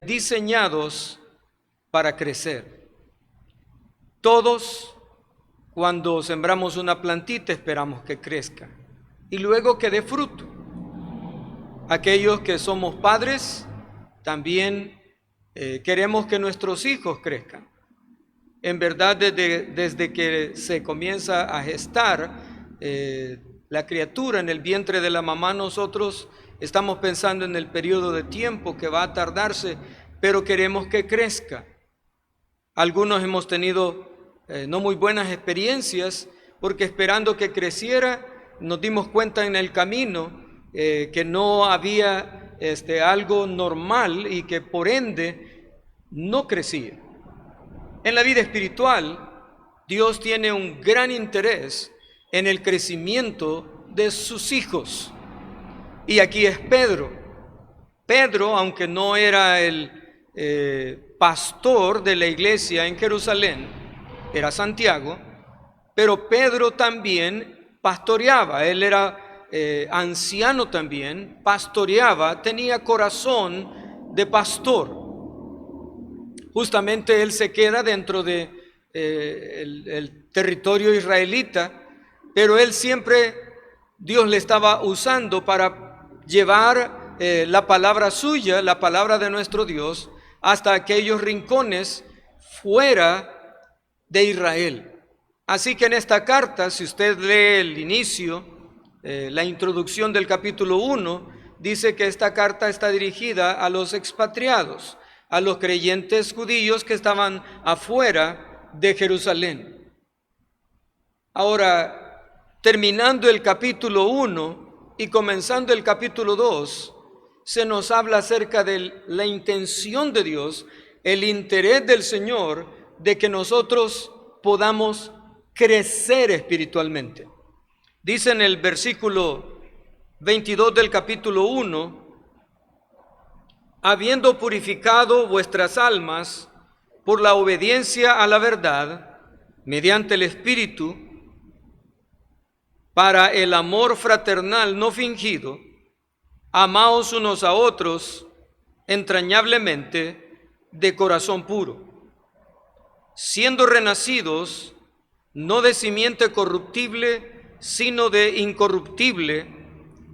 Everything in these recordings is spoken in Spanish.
diseñados para crecer. Todos, cuando sembramos una plantita, esperamos que crezca y luego que dé fruto. Aquellos que somos padres, también queremos que nuestros hijos crezcan. En verdad, desde que se comienza a gestar la criatura en el vientre de la mamá, nosotros estamos pensando en el periodo de tiempo que va a tardarse, pero queremos que crezca. Algunos hemos tenido no muy buenas experiencias, porque esperando que creciera, nos dimos cuenta en el camino que no había algo normal y que por ende no crecía. En la vida espiritual, Dios tiene un gran interés en el crecimiento de sus hijos. Y aquí es Pedro. Pedro, aunque no era el pastor de la iglesia en Jerusalén, era Santiago, pero Pedro también pastoreaba. Él era anciano también, pastoreaba, tenía corazón de pastor. Justamente él se queda dentro de el territorio israelita, pero él siempre, Dios le estaba usando para llevar la palabra suya, la palabra de nuestro Dios, hasta aquellos rincones fuera de Israel. Así que en esta carta, si usted lee el inicio, la introducción del capítulo 1, dice que esta carta está dirigida a los expatriados, a los creyentes judíos que estaban afuera de Jerusalén. Ahora, terminando el capítulo 1 y comenzando el capítulo 2, se nos habla acerca de la intención de Dios, el interés del Señor de que nosotros podamos crecer espiritualmente. Dice en el versículo 22 del capítulo 1, habiendo purificado vuestras almas por la obediencia a la verdad, mediante el Espíritu, para el amor fraternal no fingido, amaos unos a otros entrañablemente de corazón puro, siendo renacidos no de simiente corruptible, sino de incorruptible,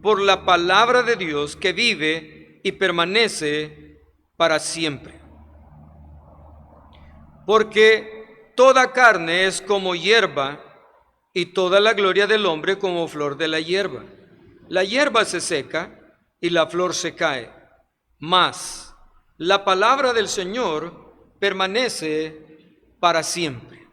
por la palabra de Dios que vive y permanece para siempre. Porque toda carne es como hierba, y toda la gloria del hombre como flor de la hierba. La hierba se seca y la flor se cae, mas la palabra del Señor permanece para siempre.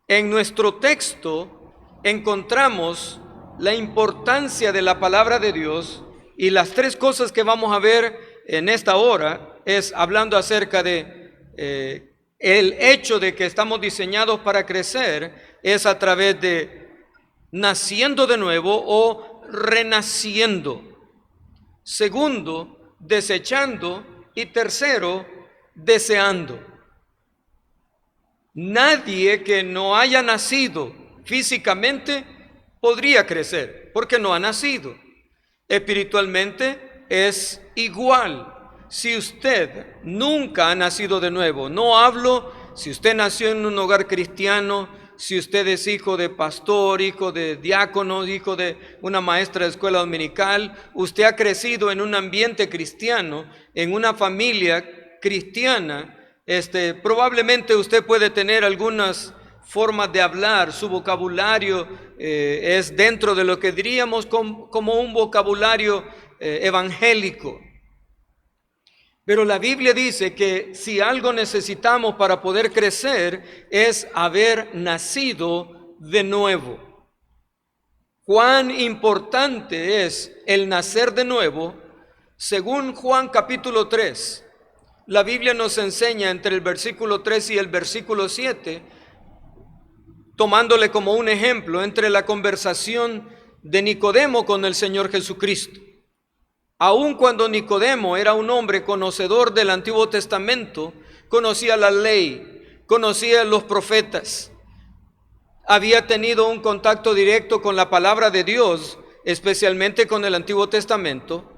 En nuestro texto encontramos la importancia de la palabra de Dios, y las tres cosas que vamos a ver en esta hora es hablando acerca de el hecho de que estamos diseñados para crecer, es a través de naciendo de nuevo o renaciendo. Segundo, desechando. Y tercero, deseando. Nadie que no haya nacido físicamente podría crecer, porque no ha nacido. Espiritualmente es igual. Si usted nunca ha nacido de nuevo, no hablo si usted nació en un hogar cristiano, si usted es hijo de pastor, hijo de diácono, hijo de una maestra de escuela dominical, usted ha crecido en un ambiente cristiano, en una familia cristiana, probablemente usted puede tener algunas formas de hablar, su vocabulario es dentro de lo que diríamos como un vocabulario evangélico. Pero la Biblia dice que si algo necesitamos para poder crecer es haber nacido de nuevo. Cuán importante es el nacer de nuevo, según Juan capítulo 3. La Biblia nos enseña entre el versículo 3 y el versículo 7, tomándole como un ejemplo entre la conversación de Nicodemo con el Señor Jesucristo. Aun cuando Nicodemo era un hombre conocedor del Antiguo Testamento, conocía la ley, conocía los profetas, había tenido un contacto directo con la palabra de Dios, especialmente con el Antiguo Testamento,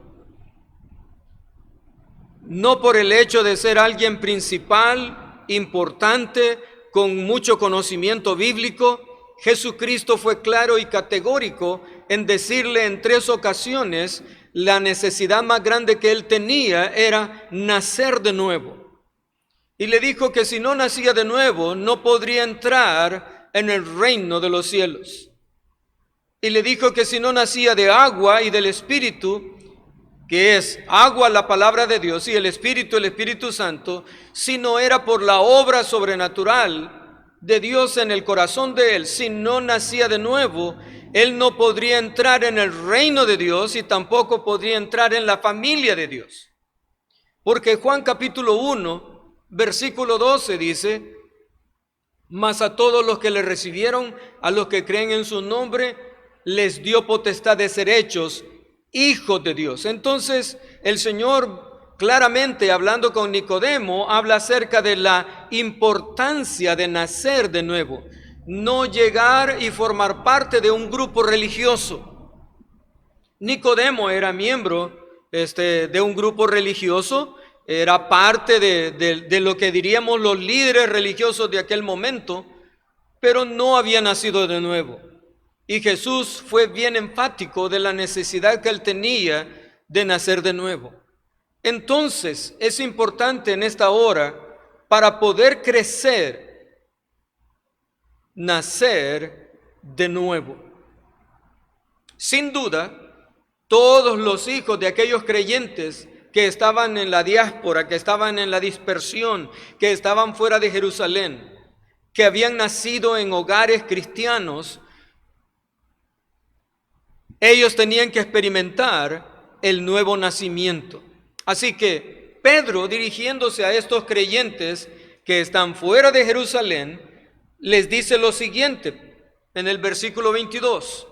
no por el hecho de ser alguien principal, importante, con mucho conocimiento bíblico. Jesucristo fue claro y categórico en decirle en 3 ocasiones la necesidad más grande que él tenía era nacer de nuevo. Y le dijo que si no nacía de nuevo, no podría entrar en el reino de los cielos. Y le dijo que si no nacía de agua y del Espíritu, que es agua la palabra de Dios y el Espíritu Santo, si no era por la obra sobrenatural de Dios en el corazón de él, si no nacía de nuevo, él no podría entrar en el reino de Dios y tampoco podría entrar en la familia de Dios. Porque Juan capítulo 1, versículo 12 dice: mas a todos los que le recibieron, a los que creen en su nombre, les dio potestad de ser hechos hijos de Dios. Entonces el Señor, claramente hablando con Nicodemo, habla acerca de la importancia de nacer de nuevo, no llegar y formar parte de un grupo religioso. Nicodemo era miembro de un grupo religioso, era parte de lo que diríamos los líderes religiosos de aquel momento, pero no había nacido de nuevo. Y Jesús fue bien enfático de la necesidad que él tenía de nacer de nuevo. Entonces es importante en esta hora, para poder crecer, nacer de nuevo. Sin duda, todos los hijos de aquellos creyentes que estaban en la diáspora, que estaban en la dispersión, que estaban fuera de Jerusalén, que habían nacido en hogares cristianos, ellos tenían que experimentar el nuevo nacimiento. Así que Pedro, dirigiéndose a estos creyentes que están fuera de Jerusalén, les dice lo siguiente en el versículo 22: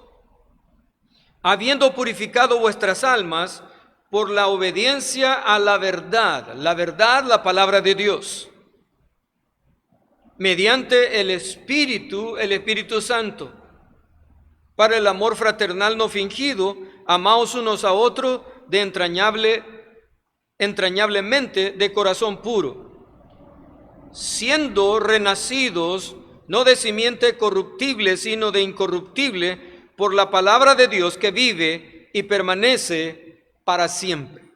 habiendo purificado vuestras almas por la obediencia a la verdad, la palabra de Dios, mediante el Espíritu Santo, para el amor fraternal no fingido, amaos unos a otros de entrañablemente de corazón puro, siendo renacidos no de simiente corruptible, sino de incorruptible, por la palabra de Dios que vive y permanece para siempre.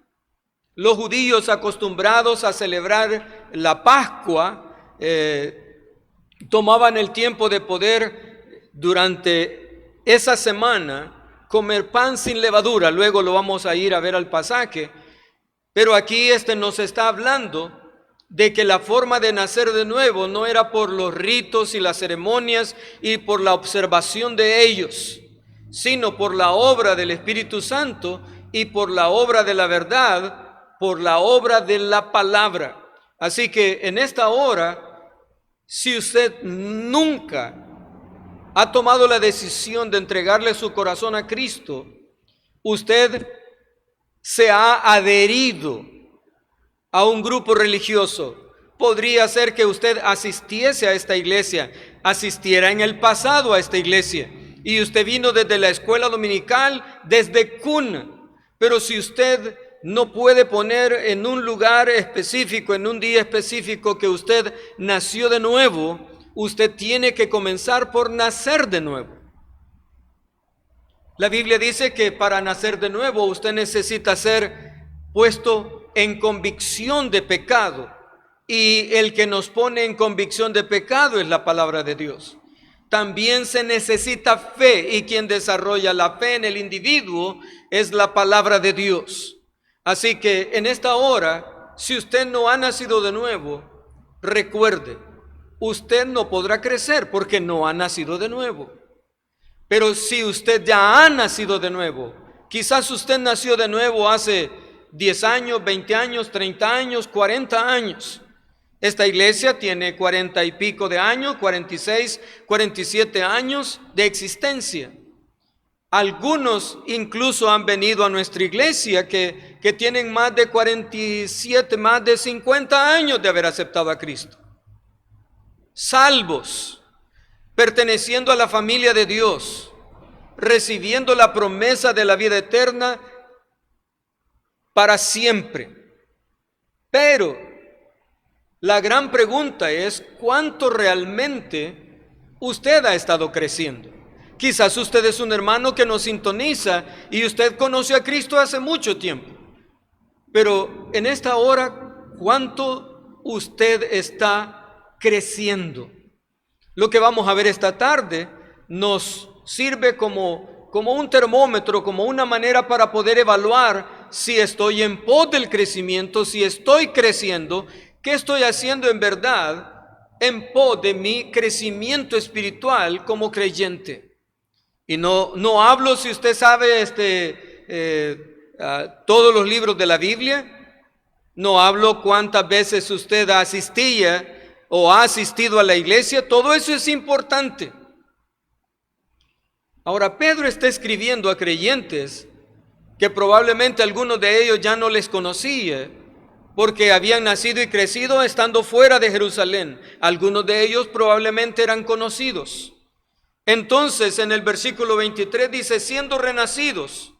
Los judíos, acostumbrados a celebrar la Pascua, tomaban el tiempo de poder durante esa semana comer pan sin levadura. Luego lo vamos a ir a ver al pasaje, pero aquí nos está hablando de que la forma de nacer de nuevo no era por los ritos y las ceremonias y por la observación de ellos, sino por la obra del Espíritu Santo y por la obra de la verdad, por la obra de la palabra. Así que en esta hora, si usted nunca ha tomado la decisión de entregarle su corazón a Cristo, usted se ha adherido a un grupo religioso. Podría ser que usted asistiese a esta iglesia, asistiera en el pasado a esta iglesia, y usted vino desde la escuela dominical, desde cuna. Pero si usted no puede poner en un lugar específico, en un día específico, que usted nació de nuevo, usted tiene que comenzar por nacer de nuevo. La Biblia dice que para nacer de nuevo usted necesita ser puesto en convicción de pecado, y el que nos pone en convicción de pecado es la palabra de Dios. También se necesita fe, y quien desarrolla la fe en el individuo es la palabra de Dios. Así que en esta hora, si usted no ha nacido de nuevo, recuerde, usted no podrá crecer porque no ha nacido de nuevo. Pero si usted ya ha nacido de nuevo, quizás usted nació de nuevo hace 10 años, 20 años, 30 años, 40 años. Esta iglesia tiene 40 y pico de años, 46, 47 años de existencia. Algunos incluso han venido a nuestra iglesia que tienen más de 47, más de 50 años de haber aceptado a Cristo. Salvos, perteneciendo a la familia de Dios, recibiendo la promesa de la vida eterna para siempre. Pero la gran pregunta es, ¿cuánto realmente usted ha estado creciendo? Quizás usted es un hermano que nos sintoniza y usted conoce a Cristo hace mucho tiempo. Pero en esta hora, ¿cuánto usted está creciendo? Lo que vamos a ver esta tarde nos sirve como un termómetro, como una manera para poder evaluar si estoy en pos del crecimiento, si estoy creciendo, qué estoy haciendo en verdad en pos de mi crecimiento espiritual como creyente. Y no hablo, si usted sabe, todos los libros de la Biblia. No hablo cuántas veces usted asistía o ha asistido a la iglesia. Todo eso es importante. Ahora, Pedro está escribiendo a creyentes que probablemente algunos de ellos ya no les conocía, porque habían nacido y crecido estando fuera de Jerusalén. Algunos de ellos probablemente eran conocidos. Entonces, en el versículo 23 dice, siendo renacidos,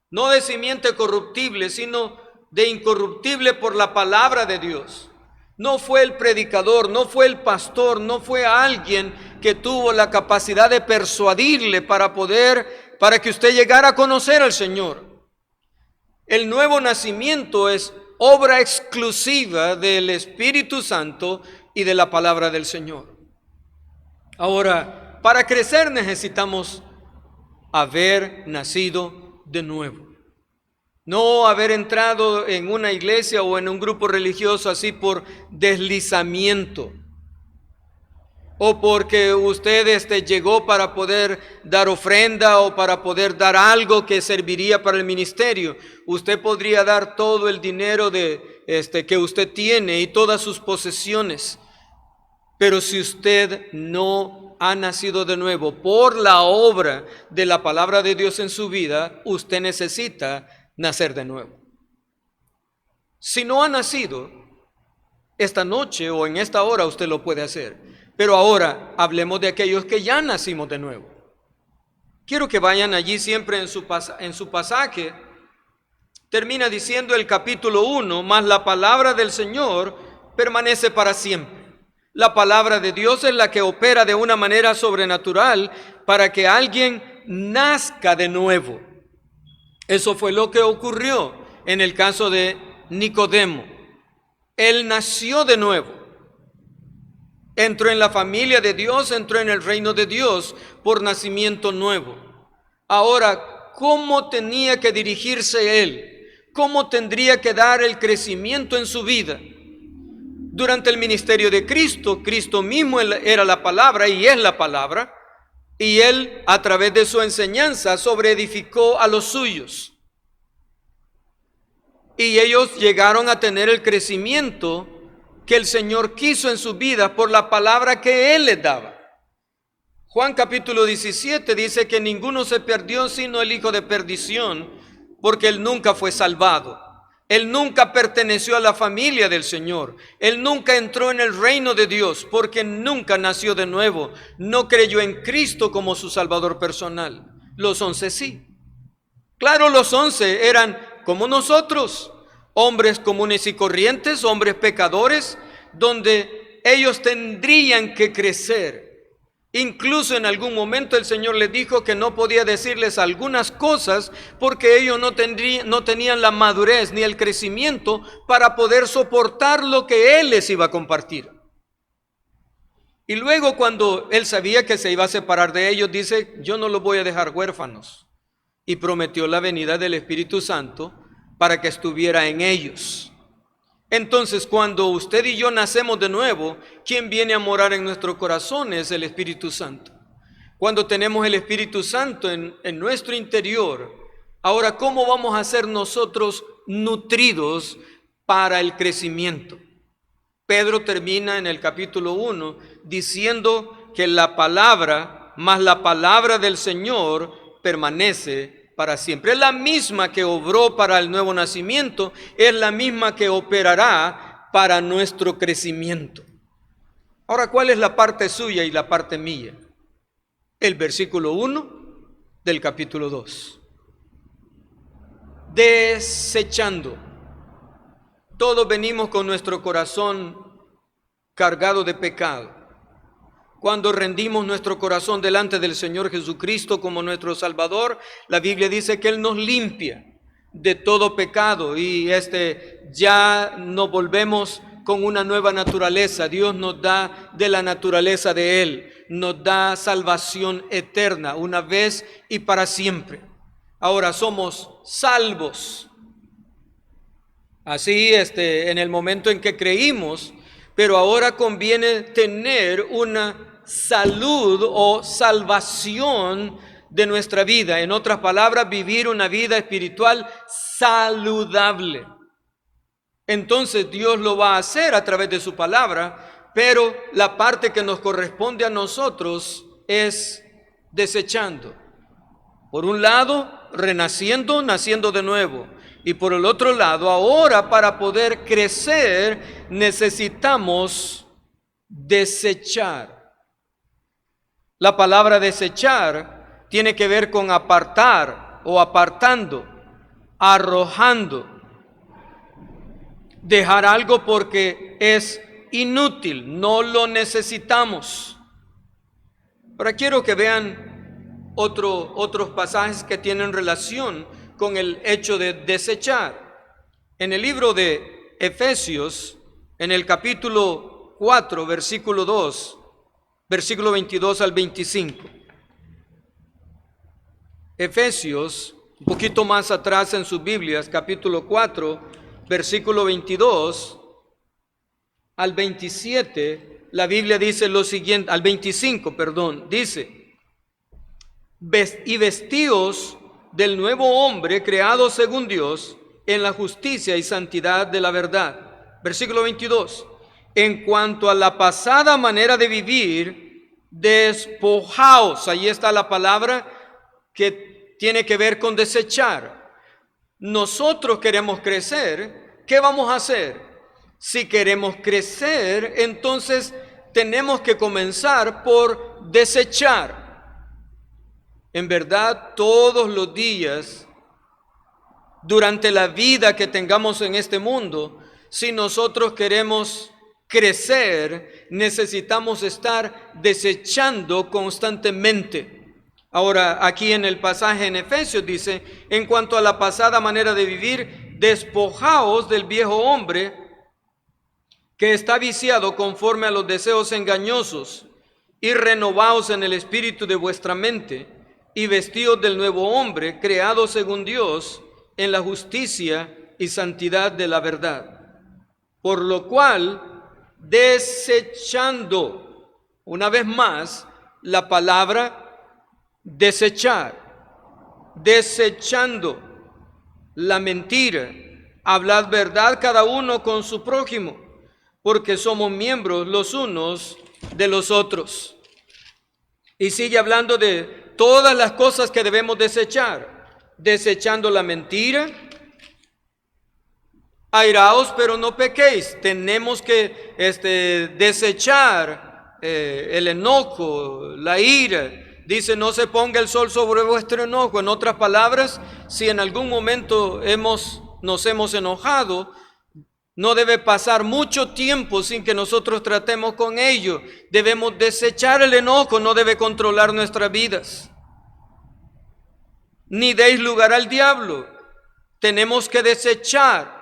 no de simiente corruptible, sino de incorruptible por la palabra de Dios. No fue el predicador, no fue el pastor, no fue alguien que tuvo la capacidad de persuadirle para que usted llegara a conocer al Señor. El nuevo nacimiento es obra exclusiva del Espíritu Santo y de la palabra del Señor. Ahora, para crecer necesitamos haber nacido de nuevo. No haber entrado en una iglesia o en un grupo religioso así por deslizamiento. O porque usted llegó para poder dar ofrenda o para poder dar algo que serviría para el ministerio. Usted podría dar todo el dinero que usted tiene y todas sus posesiones. Pero si usted no ha nacido de nuevo por la obra de la palabra de Dios en su vida, usted necesita nacer de nuevo. Si no ha nacido, esta noche o en esta hora usted lo puede hacer. Pero ahora hablemos de aquellos que ya nacimos de nuevo. Quiero que vayan allí siempre en su pasaje. Termina diciendo el capítulo 1, mas la palabra del Señor permanece para siempre. La palabra de Dios es la que opera de una manera sobrenatural para que alguien nazca de nuevo. Eso fue lo que ocurrió en el caso de Nicodemo. Él nació de nuevo. Entró en la familia de Dios, entró en el reino de Dios por nacimiento nuevo. Ahora, ¿cómo tenía que dirigirse él? ¿Cómo tendría que dar el crecimiento en su vida? Durante el ministerio de Cristo, Cristo mismo era la palabra y es la palabra, y Él a través de su enseñanza sobreedificó a los suyos. Y ellos llegaron a tener el crecimiento que el Señor quiso en su vida por la palabra que Él les daba. Juan capítulo 17 dice que ninguno se perdió sino el hijo de perdición, porque él nunca fue salvado. Él nunca perteneció a la familia del Señor. Él nunca entró en el reino de Dios porque nunca nació de nuevo. No creyó en Cristo como su Salvador personal. Los 11 sí. Claro, los 11 eran como nosotros, hombres comunes y corrientes, hombres pecadores, donde ellos tendrían que crecer. Incluso en algún momento el Señor les dijo que no podía decirles algunas cosas porque ellos no tenían la madurez ni el crecimiento para poder soportar lo que Él les iba a compartir. Y luego cuando Él sabía que se iba a separar de ellos, dice, yo no los voy a dejar huérfanos. Y prometió la venida del Espíritu Santo para que estuviera en ellos. Entonces, cuando usted y yo nacemos de nuevo, ¿quién viene a morar en nuestro corazón? Es el Espíritu Santo. Cuando tenemos el Espíritu Santo en nuestro interior, ahora, ¿cómo vamos a ser nosotros nutridos para el crecimiento? Pedro termina en el capítulo 1 diciendo que la palabra, más la palabra del Señor, permanece para siempre. Es la misma que obró para el nuevo nacimiento, es la misma que operará para nuestro crecimiento. Ahora, ¿cuál es la parte suya y la parte mía? El versículo 1 del capítulo 2. Desechando todos venimos con nuestro corazón cargado de pecado. Cuando rendimos nuestro corazón delante del Señor Jesucristo como nuestro Salvador, la Biblia dice que Él nos limpia de todo pecado y ya nos volvemos con una nueva naturaleza. Dios nos da de la naturaleza de Él, nos da salvación eterna, una vez y para siempre. Ahora somos salvos. Así, en el momento en que creímos, pero ahora conviene tener una salud o salvación de nuestra vida. En otras palabras, vivir una vida espiritual saludable. Entonces Dios lo va a hacer a través de su palabra, pero la parte que nos corresponde a nosotros es desechando. Por un lado, renaciendo, naciendo de nuevo. Y por el otro lado, ahora para poder crecer necesitamos desechar. La palabra desechar tiene que ver con apartar o apartando, arrojando. Dejar algo porque es inútil, no lo necesitamos. Ahora quiero que vean otros pasajes que tienen relación con el hecho de desechar. En el libro de Efesios, en el capítulo 4, versículo 2, versículo 22 al 25. Efesios, un poquito más atrás en sus Biblias, capítulo 4, versículo 22 al 27, la Biblia dice lo siguiente, al 25, perdón, dice: y vestíos del nuevo hombre creado según Dios en la justicia y santidad de la verdad. Versículo 22. En cuanto a la pasada manera de vivir, despojaos. Ahí está la palabra que tiene que ver con desechar. Nosotros queremos crecer, ¿qué vamos a hacer? Si queremos crecer, entonces tenemos que comenzar por desechar. En verdad, todos los días, durante la vida que tengamos en este mundo, si nosotros queremos crecer, necesitamos estar desechando constantemente. Ahora, aquí en el pasaje en Efesios dice: en cuanto a la pasada manera de vivir, despojaos del viejo hombre que está viciado conforme a los deseos engañosos, y renovaos en el espíritu de vuestra mente, y vestíos del nuevo hombre, creado según Dios, en la justicia y santidad de la verdad. Por lo cual, desechando, una vez más, la palabra desechar, desechando la mentira, hablad verdad cada uno con su prójimo, porque somos miembros los unos de los otros. Y sigue hablando de todas las cosas que debemos desechar, desechando la mentira. Airaos, pero no pequéis. Tenemos que desechar el enojo, la ira. Dice: no se ponga el sol sobre vuestro enojo. En otras palabras, si en algún momento nos hemos enojado, no debe pasar mucho tiempo sin que nosotros tratemos con ello. Debemos desechar el enojo, no debe controlar nuestras vidas. Ni deis lugar al diablo. Tenemos que desechar.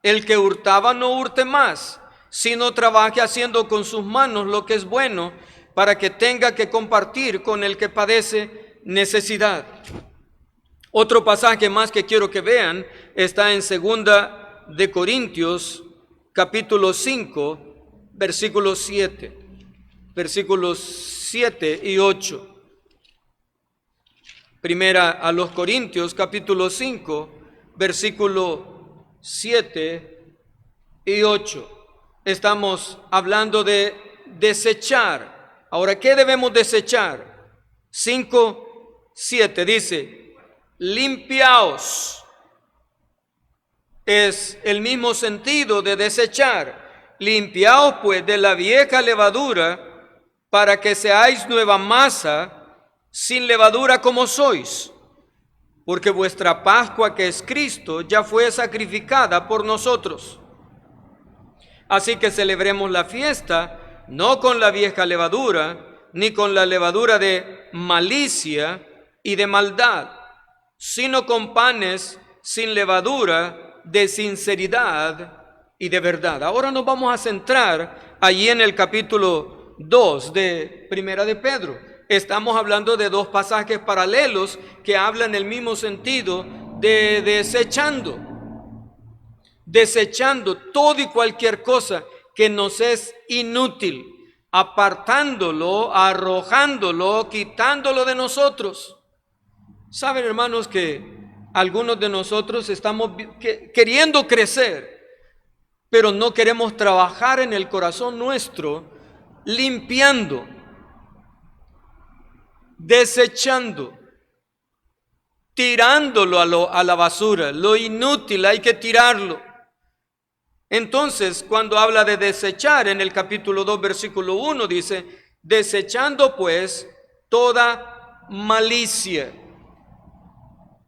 El que hurtaba no hurte más, sino trabaje haciendo con sus manos lo que es bueno, para que tenga que compartir con el que padece necesidad. Otro pasaje más que quiero que vean está en 2 de Corintios, capítulo 5, versículos 7. Versículos 7 y 8. Primera a los Corintios, capítulo 5, versículo 7 y 8. Estamos hablando de desechar. Ahora, ¿qué debemos desechar? 5, 7 dice: limpiaos. Es el mismo sentido de desechar. Limpiaos pues de la vieja levadura, para que seáis nueva masa, sin levadura como sois. Porque vuestra Pascua, que es Cristo, ya fue sacrificada por nosotros. Así que celebremos la fiesta, no con la vieja levadura, ni con la levadura de malicia y de maldad, sino con panes sin levadura, de sinceridad y de verdad. Ahora nos vamos a centrar allí en el capítulo 2 de Primera de Pedro. Estamos hablando de dos pasajes paralelos que hablan el mismo sentido de desechando todo y cualquier cosa que nos es inútil, apartándolo, arrojándolo, quitándolo de nosotros. Saben, hermanos, que algunos de nosotros estamos queriendo crecer, pero no queremos trabajar en el corazón nuestro, limpiando, desechando, tirándolo a la basura. Lo inútil hay que tirarlo. Entonces, cuando habla de desechar, en el capítulo 2, versículo 1, dice, desechando pues toda malicia.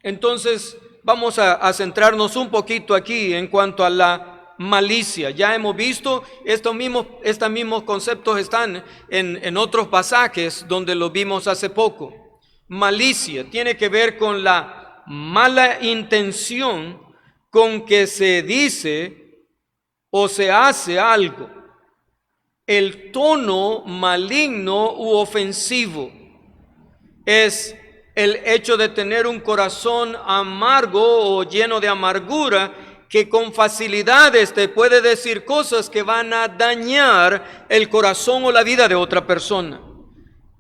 Entonces, vamos a centrarnos un poquito aquí en cuanto a la malicia. Ya hemos visto, estos mismos conceptos están en otros pasajes donde los vimos hace poco. Malicia tiene que ver con la mala intención con que se dice o se hace algo. El tono maligno u ofensivo es el hecho de tener un corazón amargo o lleno de amargura, que con facilidades te puede decir cosas que van a dañar el corazón o la vida de otra persona.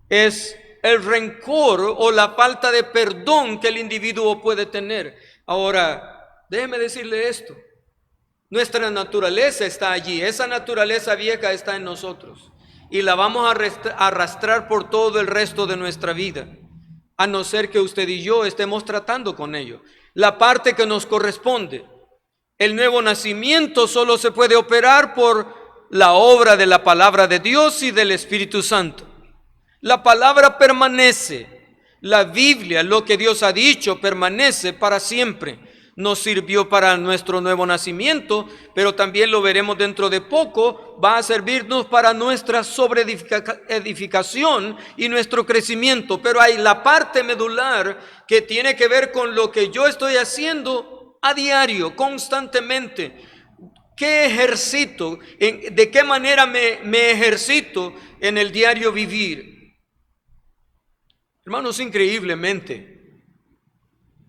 Es el rencor o la falta de perdón que el individuo puede tener. Ahora, déjeme decirle esto. Nuestra naturaleza está allí. Esa naturaleza vieja está en nosotros. Y la vamos a arrastrar por todo el resto de nuestra vida, a no ser que usted y yo estemos tratando con ello. La parte que nos corresponde. El nuevo nacimiento solo se puede operar por la obra de la palabra de Dios y del Espíritu Santo. La palabra permanece. La Biblia, lo que Dios ha dicho, permanece para siempre. Nos sirvió para nuestro nuevo nacimiento, pero también lo veremos dentro de poco, va a servirnos para nuestra sobreedificación y nuestro crecimiento. Pero hay la parte medular que tiene que ver con lo que yo estoy haciendo a diario, constantemente. ¿Qué ejercito? ¿De qué manera me ejercito en el diario vivir? Hermanos, increíblemente,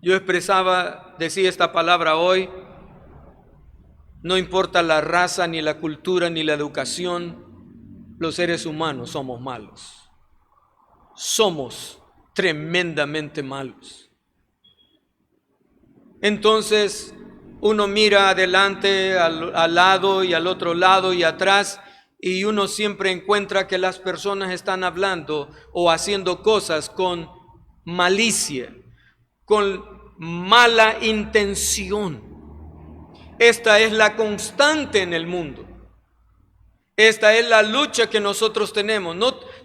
yo decía esta palabra hoy, no importa la raza, ni la cultura, ni la educación, los seres humanos somos malos. Somos tremendamente malos. Entonces, uno mira adelante, al lado y al otro lado y atrás, y uno siempre encuentra que las personas están hablando o haciendo cosas con malicia, con mala intención. Esta es la constante en el mundo. Esta es la lucha que nosotros tenemos,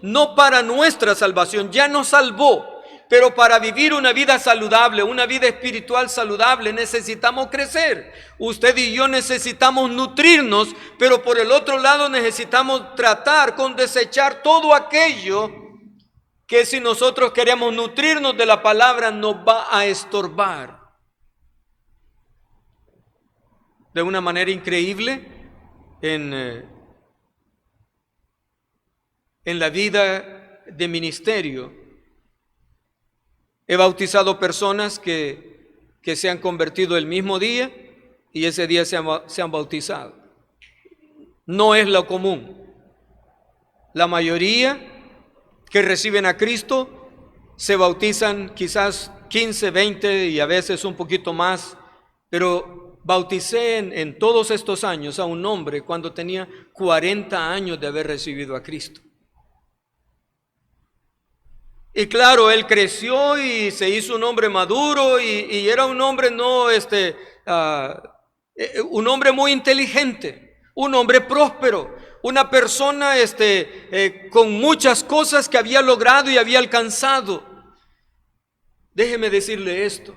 no para nuestra salvación, ya nos salvó, pero para vivir una vida saludable, una vida espiritual saludable, necesitamos crecer. Usted y yo necesitamos nutrirnos, pero por el otro lado necesitamos tratar con desechar todo aquello que, si nosotros queremos nutrirnos de la palabra, nos va a estorbar. De una manera increíble, en la vida de ministerio, he bautizado personas que se han convertido el mismo día y ese día se han bautizado. No es lo común. La mayoría que reciben a Cristo se bautizan quizás 15, 20 y a veces un poquito más, pero bauticé en todos estos años a un hombre cuando tenía 40 años de haber recibido a Cristo. Y claro, él creció y se hizo un hombre maduro y era un hombre un hombre muy inteligente, un hombre próspero, una persona con muchas cosas que había logrado y había alcanzado. Déjeme decirle esto: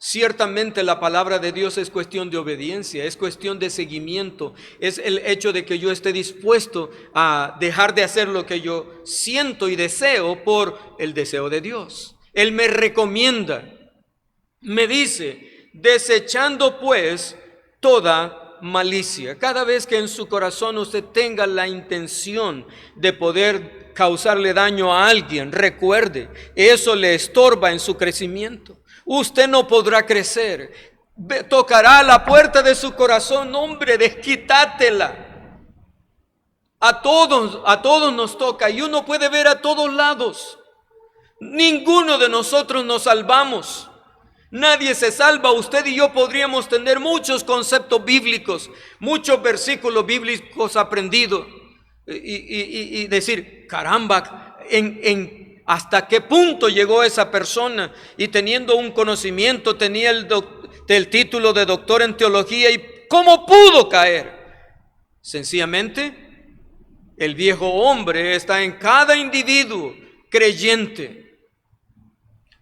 Ciertamente la palabra de Dios es cuestión de obediencia, es cuestión de seguimiento, es el hecho de que yo esté dispuesto a dejar de hacer lo que yo siento y deseo por el deseo de Dios. Él me recomienda, me dice, desechando pues toda malicia. Cada vez que en su corazón usted tenga la intención de poder causarle daño a alguien, recuerde, eso le estorba en su crecimiento. Usted no podrá crecer. Tocará la puerta de su corazón, hombre, desquitátela. A todos nos toca y uno puede ver a todos lados. Ninguno de nosotros nos salvamos. Nadie se salva. Usted y yo podríamos tener muchos conceptos bíblicos, muchos versículos bíblicos aprendidos y decir, caramba, ¿hasta qué punto llegó esa persona? Y teniendo un conocimiento, tenía el título de doctor en teología, ¿y cómo pudo caer? Sencillamente, el viejo hombre está en cada individuo creyente.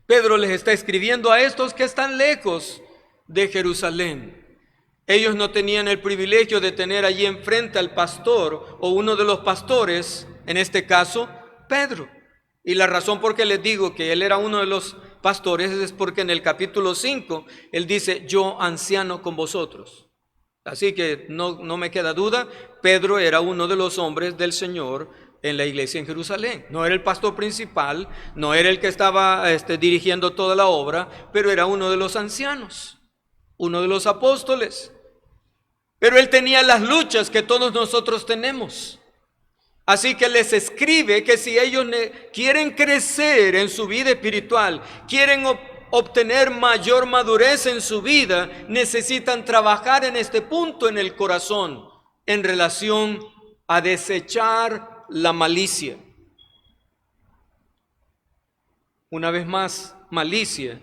Pedro les está escribiendo a estos que están lejos de Jerusalén. Ellos no tenían el privilegio de tener allí enfrente al pastor o uno de los pastores, en este caso, Pedro. Y la razón por que les digo que él era uno de los pastores es porque en el capítulo 5 él dice, yo anciano con vosotros. Así que no me queda duda, Pedro era uno de los hombres del Señor en la iglesia en Jerusalén. No era el pastor principal, no era el que estaba dirigiendo toda la obra, pero era uno de los ancianos, uno de los apóstoles. Pero él tenía las luchas que todos nosotros tenemos. Así que les escribe que si ellos quieren crecer en su vida espiritual, quieren obtener mayor madurez en su vida, necesitan trabajar en este punto en el corazón, en relación a desechar la malicia. Una vez más, malicia,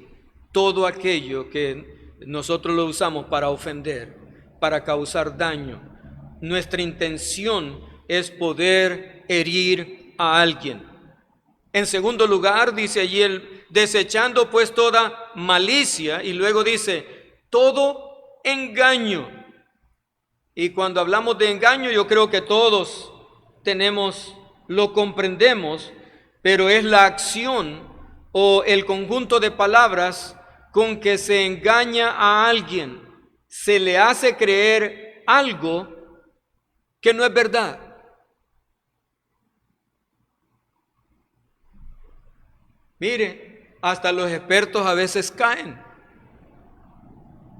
todo aquello que nosotros lo usamos para ofender, para causar daño. Nuestra intención es poder herir a alguien. En segundo lugar, dice allí desechando pues toda malicia, y luego dice todo engaño. Y cuando hablamos de engaño, yo creo que todos lo comprendemos, pero es la acción o el conjunto de palabras con que se engaña a alguien, se le hace creer algo que no es verdad. Mire, hasta los expertos a veces caen.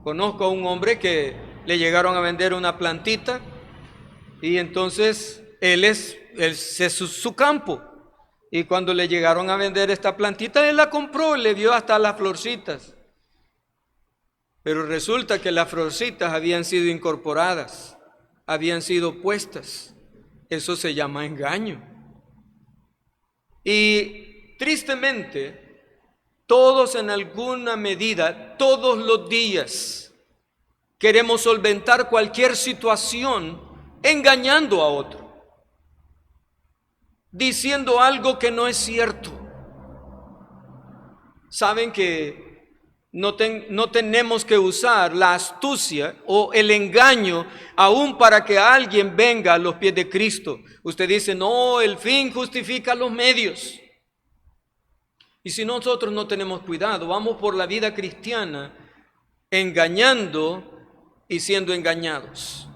Conozco a un hombre que le llegaron a vender una plantita y entonces él es su campo. Y cuando le llegaron a vender esta plantita, él la compró, le vio hasta las florcitas. Pero resulta que las florcitas habían sido incorporadas, habían sido puestas. Eso se llama engaño. Y tristemente, todos en alguna medida, todos los días, queremos solventar cualquier situación engañando a otro, diciendo algo que no es cierto. Saben que no tenemos que usar la astucia o el engaño aún para que alguien venga a los pies de Cristo. Usted dice, no, el fin justifica los medios. Y si nosotros no tenemos cuidado, vamos por la vida cristiana engañando y siendo engañados.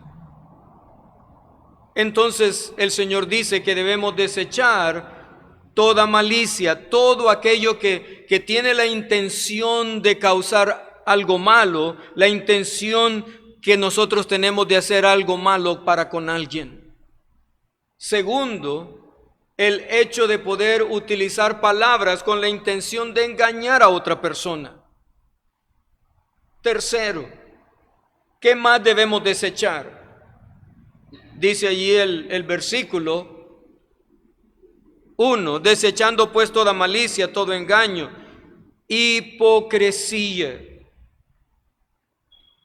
Entonces el Señor dice que debemos desechar toda malicia, todo aquello que tiene la intención de causar algo malo, la intención que nosotros tenemos de hacer algo malo para con alguien. Segundo, el hecho de poder utilizar palabras con la intención de engañar a otra persona. Tercero, ¿qué más debemos desechar? Dice allí el versículo 1, desechando pues toda malicia, todo engaño, hipocresía.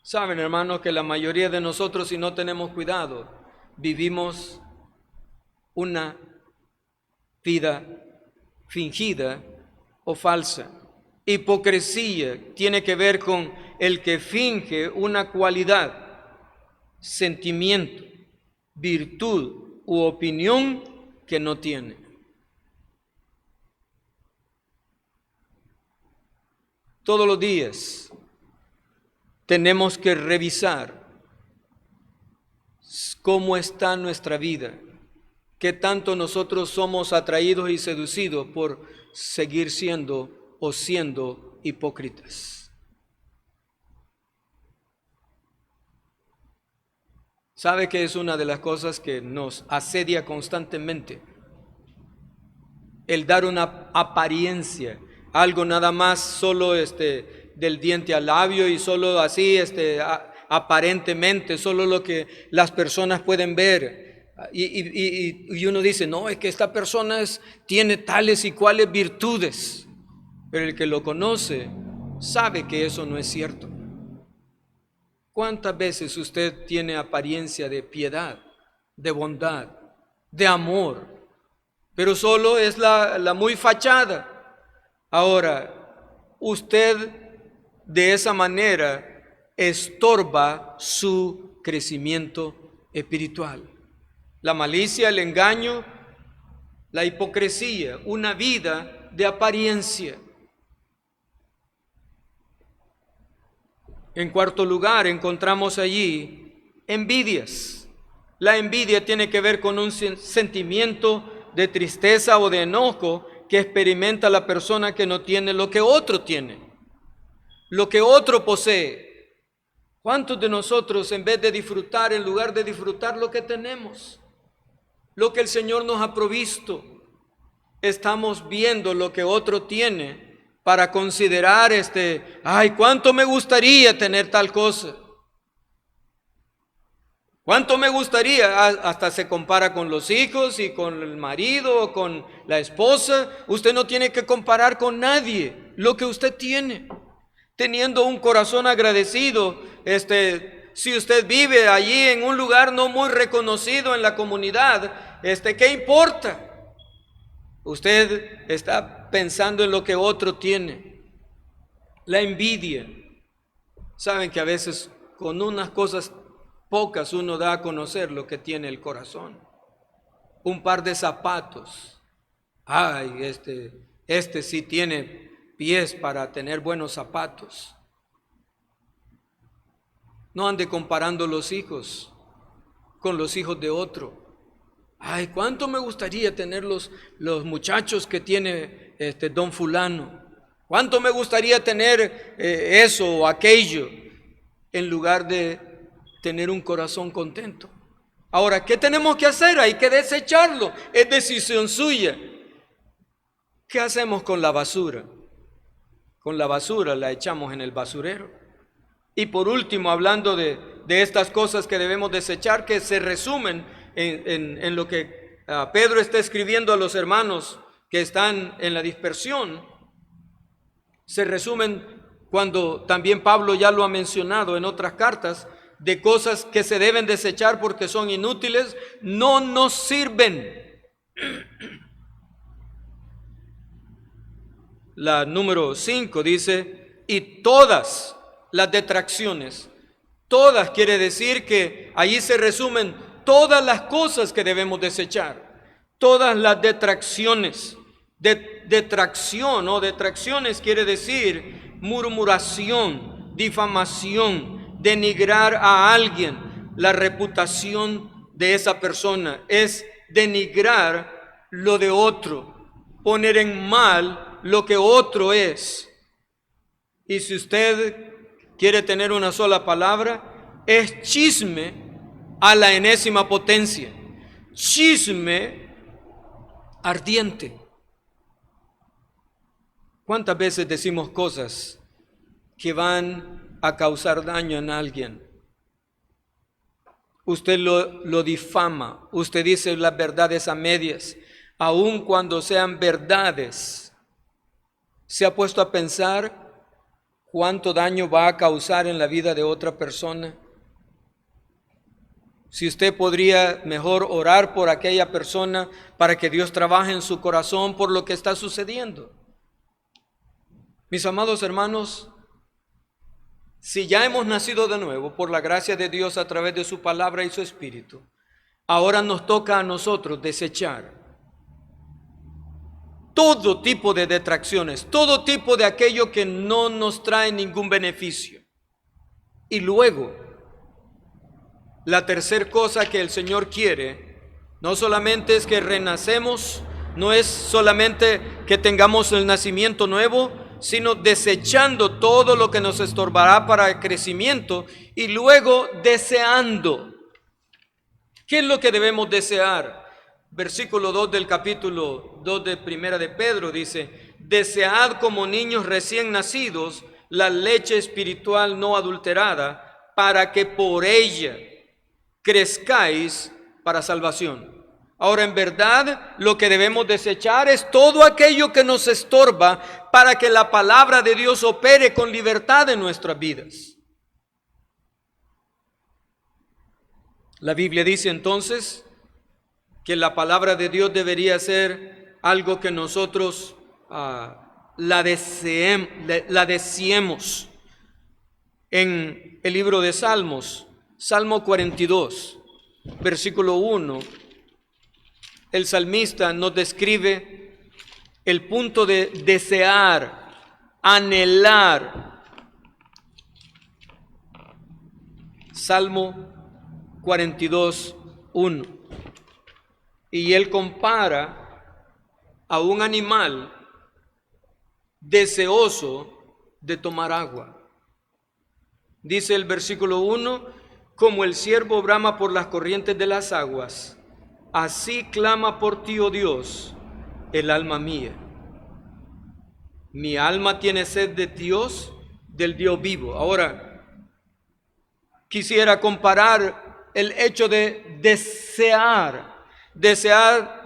Saben, hermanos, que la mayoría de nosotros, si no tenemos cuidado, vivimos una vida fingida o falsa. Hipocresía tiene que ver con el que finge una cualidad, sentimiento, virtud u opinión que no tiene. Todos los días tenemos que revisar cómo está nuestra vida, qué tanto nosotros somos atraídos y seducidos por seguir siendo o siendo hipócritas. ¿Sabe que es una de las cosas que nos asedia constantemente? El dar una apariencia, algo nada más solo del diente al labio y solo así aparentemente, solo lo que las personas pueden ver. Y uno dice, no, es que esta persona tiene tales y cuales virtudes. Pero el que lo conoce sabe que eso no es cierto. ¿Cuántas veces usted tiene apariencia de piedad, de bondad, de amor? Pero solo es la muy fachada. Ahora, usted de esa manera estorba su crecimiento espiritual. La malicia, el engaño, la hipocresía, una vida de apariencia. En cuarto lugar, encontramos allí envidias. La envidia tiene que ver con un sentimiento de tristeza o de enojo que experimenta la persona que no tiene lo que otro tiene, lo que otro posee. ¿Cuántos de nosotros, en vez de disfrutar, en lugar de disfrutar lo que tenemos, lo que el Señor nos ha provisto, estamos viendo lo que otro tiene para considerar ay, cuánto me gustaría tener tal cosa? ¿Cuánto me gustaría? Hasta se compara con los hijos y con el marido o con la esposa. Usted no tiene que comparar con nadie lo que usted tiene. Teniendo un corazón agradecido, si usted vive allí en un lugar no muy reconocido en la comunidad, ¿qué importa? Usted está pensando en lo que otro tiene. La envidia. Saben que a veces con unas cosas pocas uno da a conocer lo que tiene el corazón. Un par de zapatos. Ay, este sí tiene pies para tener buenos zapatos. No ande comparando los hijos con los hijos de otro. Ay, cuánto me gustaría tener los muchachos que tiene don fulano. Cuánto me gustaría tener eso o aquello, en lugar de tener un corazón contento. Ahora, ¿qué tenemos que hacer? Hay que desecharlo. Es decisión suya. ¿Qué hacemos con la basura? Con la basura la echamos en el basurero. Y por último, hablando de estas cosas que debemos desechar, que se resumen en lo que Pedro está escribiendo a los hermanos que están en la dispersión, se resumen cuando también Pablo ya lo ha mencionado en otras cartas, de cosas que se deben desechar porque son inútiles, no nos sirven. La número 5 dice, y todas las detracciones, todas quiere decir que allí se resumen todas las cosas que debemos desechar, todas las detracciones. Detracción o detracciones quiere decir murmuración, difamación, denigrar a alguien, la reputación de esa persona, es denigrar lo de otro, poner en mal lo que otro es. Y si usted quiere tener una sola palabra, es chisme a la enésima potencia, chisme ardiente. ¿Cuántas veces decimos cosas que van a causar daño en alguien? Usted lo difama, usted dice las verdades a medias, aun cuando sean verdades. ¿Se ha puesto a pensar cuánto daño va a causar en la vida de otra persona? Si usted podría mejor orar por aquella persona para que Dios trabaje en su corazón por lo que está sucediendo. Mis amados hermanos, si ya hemos nacido de nuevo por la gracia de Dios a través de su palabra y su espíritu, ahora nos toca a nosotros desechar todo tipo de detracciones, todo tipo de aquello que no nos trae ningún beneficio. Y luego, la tercera cosa que el Señor quiere, no solamente es que renacemos, no es solamente que tengamos el nacimiento nuevo, sino desechando todo lo que nos estorbará para el crecimiento y luego deseando. ¿Qué es lo que debemos desear? Versículo 2 del capítulo 2 de Primera de Pedro dice: desead como niños recién nacidos la leche espiritual no adulterada, para que por ella crezcáis para salvación. Ahora, en verdad, lo que debemos desechar es todo aquello que nos estorba para que la palabra de Dios opere con libertad en nuestras vidas. La Biblia dice entonces que la palabra de Dios debería ser algo que nosotros la deseemos. En el libro de Salmos, Salmo 42, versículo 1, el salmista nos describe el punto de desear, anhelar. Salmo 42, 1. Y él compara a un animal deseoso de tomar agua. Dice el versículo 1: como el ciervo brama por las corrientes de las aguas, así clama por ti, oh Dios, el alma mía. Mi alma tiene sed de Dios, del Dios vivo. Ahora, quisiera comparar el hecho de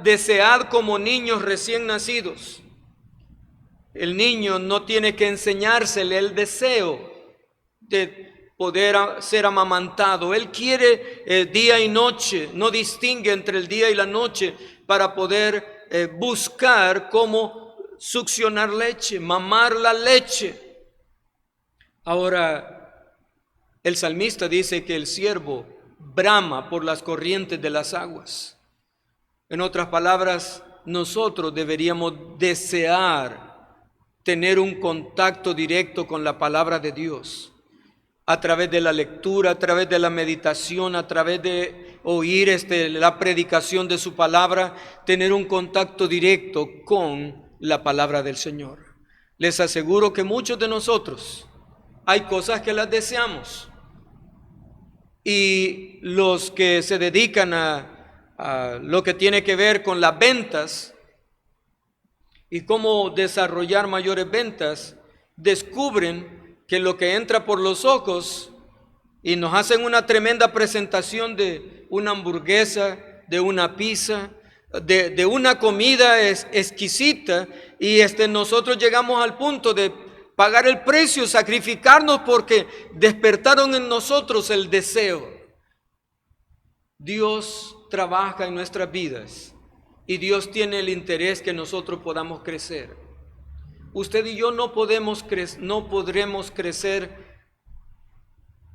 desear como niños recién nacidos. El niño no tiene que enseñársele el deseo de poder ser amamantado. Él quiere día y noche, no distingue entre el día y la noche para poder buscar cómo succionar leche, mamar la leche. Ahora, el salmista dice que el siervo brama por las corrientes de las aguas. En otras palabras, nosotros deberíamos desear tener un contacto directo con la palabra de Dios, a través de la lectura, a través de la meditación, a través de oír la predicación de su palabra, tener un contacto directo con la palabra del Señor. Les aseguro que muchos de nosotros hay cosas que las deseamos, y los que se dedican a lo que tiene que ver con las ventas y cómo desarrollar mayores ventas, descubren que lo que entra por los ojos, y nos hacen una tremenda presentación de una hamburguesa, de una pizza, de una comida exquisita, y nosotros llegamos al punto de pagar el precio, sacrificarnos, porque despertaron en nosotros el deseo. Dios trabaja en nuestras vidas y Dios tiene el interés que nosotros podamos crecer. Usted y yo no podremos crecer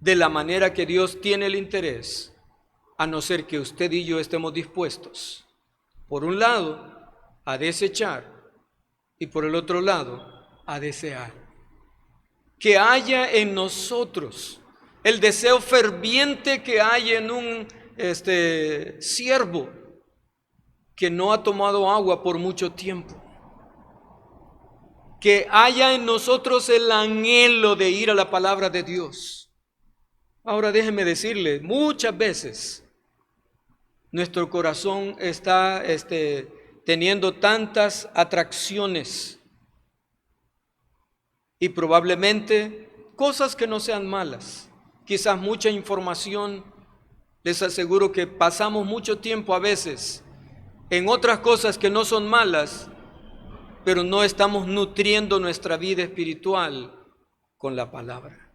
de la manera que Dios tiene el interés, a no ser que usted y yo estemos dispuestos, por un lado, a desechar, y por el otro lado, a desear. Que haya en nosotros el deseo ferviente que hay en un siervo que no ha tomado agua por mucho tiempo. Que haya en nosotros el anhelo de ir a la palabra de Dios. Ahora déjeme decirle, muchas veces nuestro corazón está teniendo tantas atracciones, y probablemente cosas que no sean malas, quizás mucha información. Les aseguro que pasamos mucho tiempo a veces en otras cosas que no son malas, pero no estamos nutriendo nuestra vida espiritual con la palabra.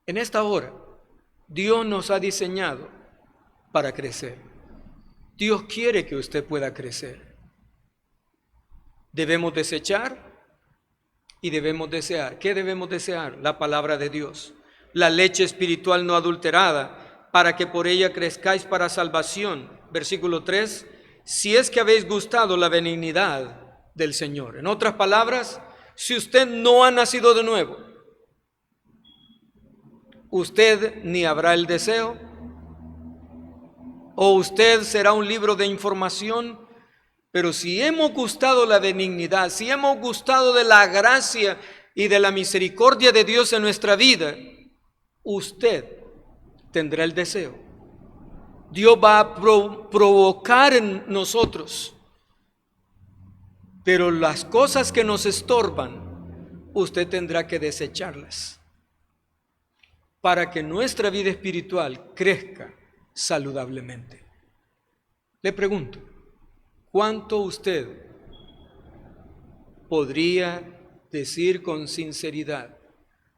En esta hora, Dios nos ha diseñado para crecer. Dios quiere que usted pueda crecer. Debemos desechar Y debemos desear. ¿Qué debemos desear? La palabra de Dios, la leche espiritual no adulterada, para que por ella crezcáis para salvación. Versículo 3, si es que habéis gustado la benignidad del Señor. En otras palabras, si usted no ha nacido de nuevo, usted ni habrá el deseo, o usted será un libro de información. Pero si hemos gustado la benignidad, si hemos gustado de la gracia y de la misericordia de Dios en nuestra vida, usted tendrá el deseo. Dios va a provocar en nosotros. Pero las cosas que nos estorban, usted tendrá que desecharlas para que nuestra vida espiritual crezca saludablemente. Le pregunto, ¿cuánto usted podría decir con sinceridad?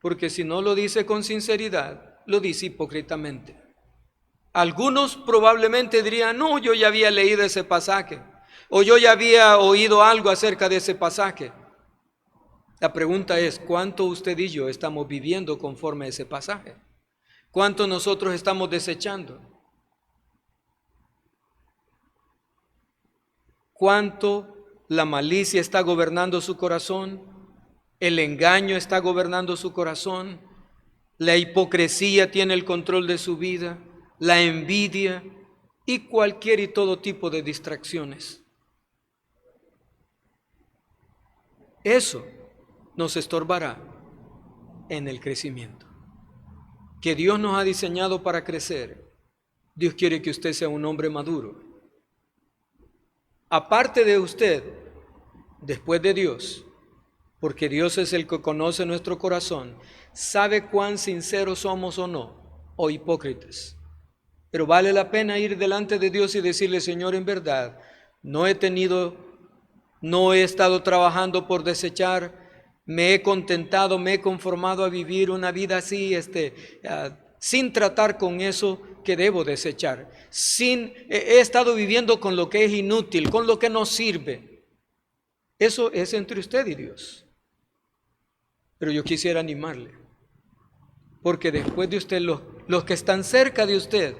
Porque si no lo dice con sinceridad, lo dice hipócritamente. Algunos probablemente dirían, no, yo ya había leído ese pasaje, o yo ya había oído algo acerca de ese pasaje. La pregunta es, ¿cuánto usted y yo estamos viviendo conforme a ese pasaje? ¿Cuánto nosotros estamos desechando? ¿Cuánto la malicia está gobernando su corazón? ¿El engaño está gobernando su corazón? ¿La hipocresía tiene el control de su vida? ¿La envidia? Y cualquier y todo tipo de distracciones. Eso nos estorbará en el crecimiento. Que Dios nos ha diseñado para crecer. Dios quiere que usted sea un hombre maduro. Aparte de usted, después de Dios, porque Dios es el que conoce nuestro corazón, sabe cuán sinceros somos o no, o hipócritas. Pero vale la pena ir delante de Dios y decirle, Señor, en verdad, no he estado trabajando por desechar, me he contentado, me he conformado a vivir una vida así, sin tratar con eso que debo desechar. He estado viviendo con lo que es inútil, con lo que no sirve. Eso es entre usted y Dios. Pero yo quisiera animarle, porque después de usted, los que están cerca de usted,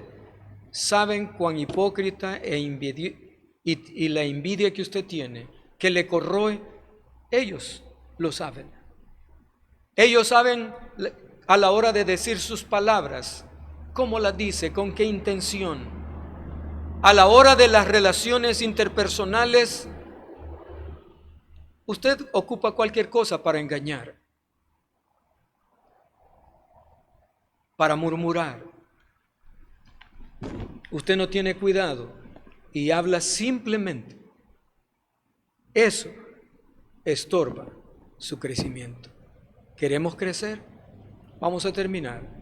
saben cuán hipócrita y la envidia que usted tiene, que le corroe, ellos lo saben. Ellos saben a la hora de decir sus palabras, cómo las dice, con qué intención. A la hora de las relaciones interpersonales, usted ocupa cualquier cosa para engañar, para murmurar. Usted no tiene cuidado y habla simplemente. Eso estorba su crecimiento. ¿Queremos crecer? Vamos a terminar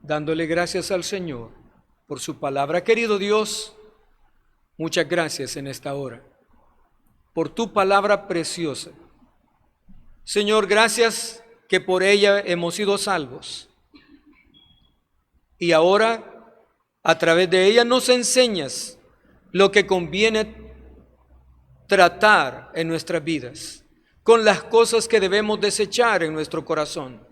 dándole gracias al Señor por su palabra. Querido Dios, muchas gracias en esta hora por tu palabra preciosa. Señor, gracias que por ella hemos sido salvos. Y ahora, a través de ella nos enseñas lo que conviene tratar en nuestras vidas, con las cosas que debemos desechar en nuestro corazón.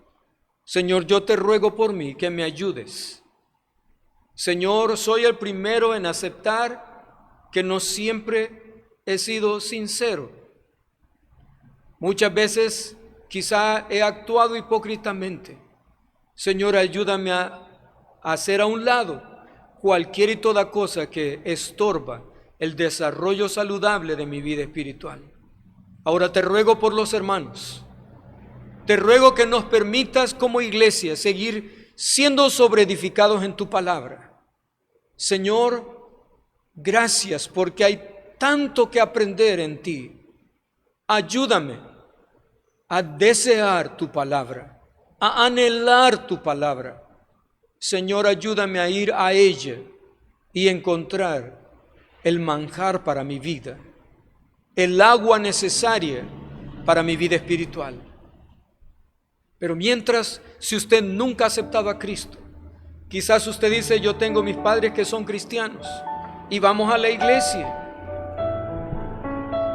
Señor, yo te ruego por mí que me ayudes. Señor, soy el primero en aceptar que no siempre he sido sincero. Muchas veces quizá he actuado hipócritamente. Señor, ayúdame a hacer a un lado cualquier y toda cosa que estorba el desarrollo saludable de mi vida espiritual. Ahora te ruego por los hermanos. Te ruego que nos permitas como iglesia seguir siendo sobreedificados en tu palabra. Señor, gracias porque hay tanto que aprender en ti. Ayúdame a desear tu palabra, a anhelar tu palabra. Señor, ayúdame a ir a ella y encontrar el manjar para mi vida, el agua necesaria para mi vida espiritual. Pero mientras, si usted nunca ha aceptado a Cristo, quizás usted dice, yo tengo mis padres que son cristianos y vamos a la iglesia,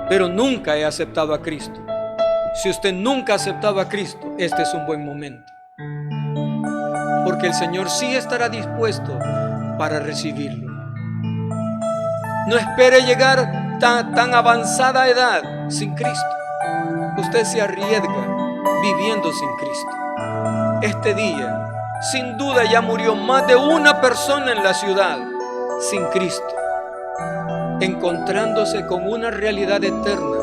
pero nunca he aceptado a Cristo. Si usted nunca ha aceptado a Cristo, este es un buen momento, porque el Señor sí estará dispuesto para recibirlo. No espere llegar tan avanzada edad sin Cristo. Usted se arriesga viviendo sin Cristo. Este día, sin duda, ya murió más de una persona en la ciudad sin Cristo, encontrándose con una realidad eterna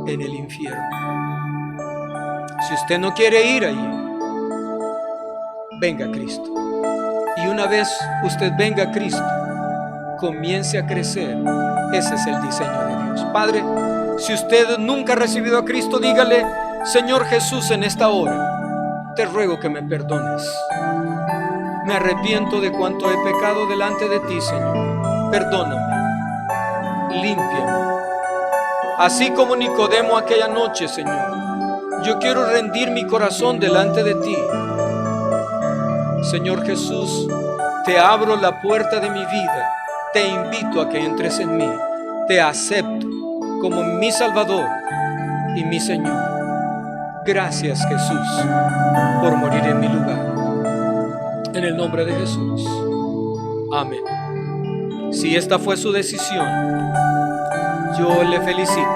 en el infierno. Si usted no quiere ir allí, venga a Cristo. Y una vez usted venga a Cristo, comience a crecer. Ese es el diseño de Dios. Padre, si usted nunca ha recibido a Cristo, dígale: Señor Jesús, en esta hora te ruego que me perdones. Me arrepiento de cuanto he pecado delante de ti, Señor. Perdóname, límpiame. Así como Nicodemo aquella noche, Señor, yo quiero rendir mi corazón delante de ti. Señor Jesús, te abro la puerta de mi vida. Te invito a que entres en mí. Te acepto como mi Salvador y mi Señor. Gracias, Jesús, por morir en mi lugar. En el nombre de Jesús. Amén. Si esta fue su decisión, yo le felicito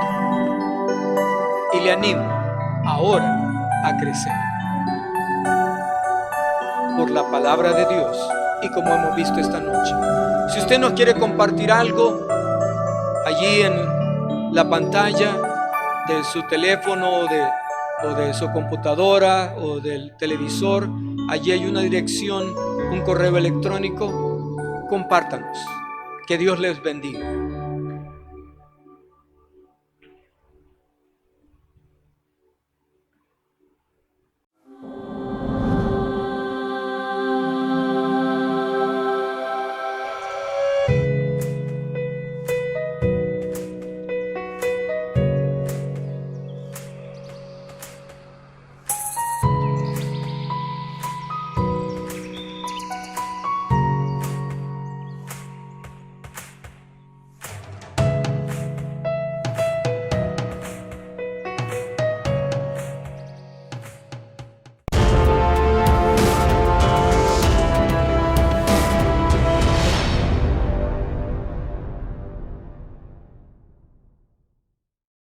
y le animo ahora a crecer por la palabra de Dios y como hemos visto esta noche. Si usted nos quiere compartir algo, allí en la pantalla de su teléfono o de su computadora o del televisor, allí hay una dirección, un correo electrónico. Compártanos. Que Dios les bendiga.